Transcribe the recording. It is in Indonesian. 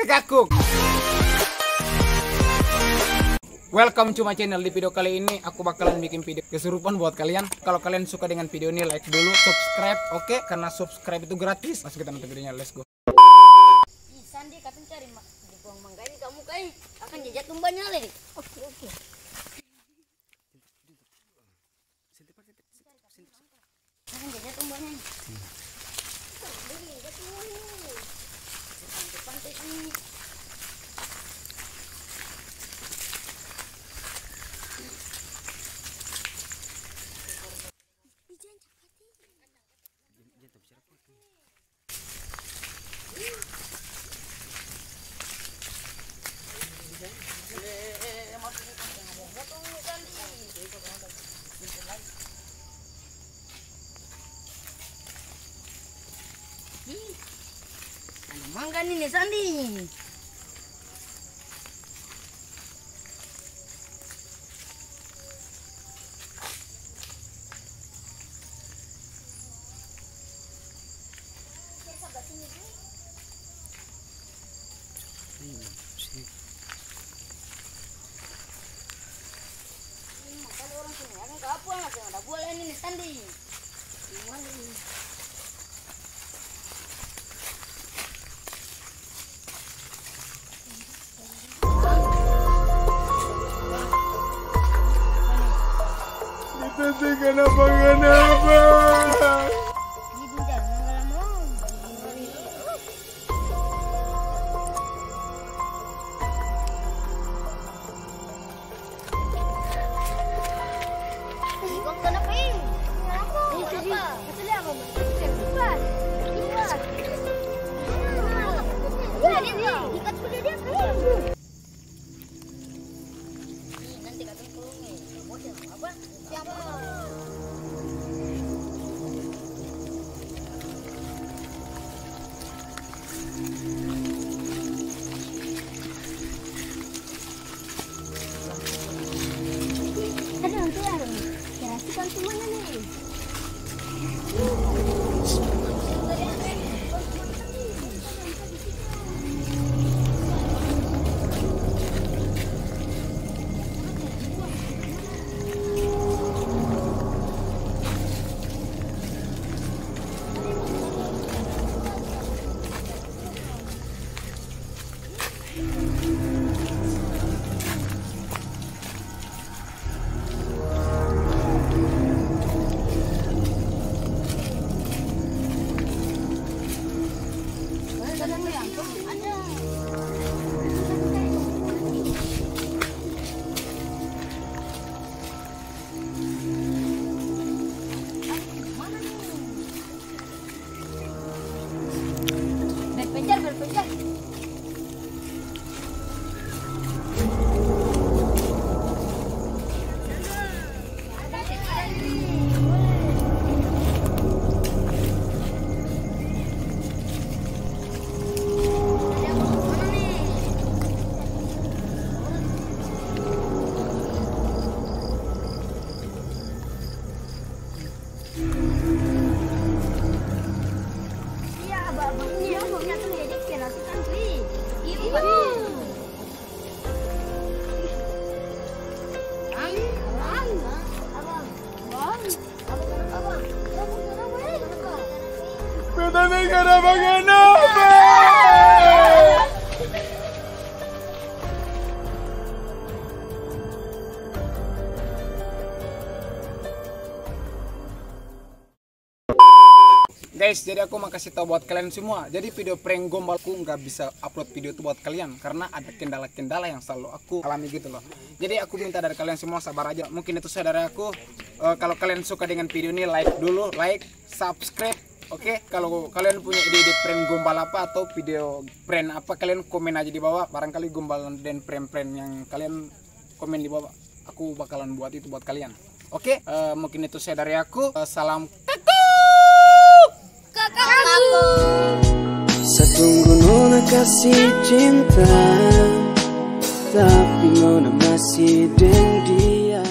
kakuk. Welcome to my channel. Di video kali ini aku bakalan bikin video kesurupan buat kalian. Kalau kalian suka dengan video ini, like dulu, subscribe, oke? Karena subscribe itu gratis. Langsung kita nonton videonya, let's go. Sandi katanya cari di pohon mangga ini kamu kai akan jajak tumbanya lagi. Oke. Akan jajak tumbanya. Pantai ini. Ada mangga nih Sandi. Kalau orang sini akan ke apa nggak ada boleh nih Sandi. Gimana nih? Tapi kenapa? Ibu jangan ngomong. Ibang kenapa ini? Kenapa? Apa? Betul apa? Cepat. Cepat. Ikat sudah dia. Nanti katanya kurungnya. Bocor apa? Siapa? Ada hantu ya? Kira-kira semuanya nih. Berpencar. Tapi kenapa? Guys, jadi aku mau kasih tahu buat kalian semua. Jadi video prank gombalku nggak bisa upload video itu buat kalian karena ada kendala-kendala yang selalu aku alami gitu loh. Jadi aku minta dari kalian semua sabar aja. Mungkin itu saudara aku. Kalau kalian suka dengan video ini, like dulu, like, subscribe. Oke, kalau kalian punya ide prank gombal apa atau video prank apa, kalian komen aja di bawah. Barangkali gombal dan prank-prank yang kalian komen di bawah, aku bakalan buat itu buat kalian. Oke, mungkin itu saya dari aku. Salam Kakak. Satu gunung kasih cinta, tapi Nona masih dengan dia.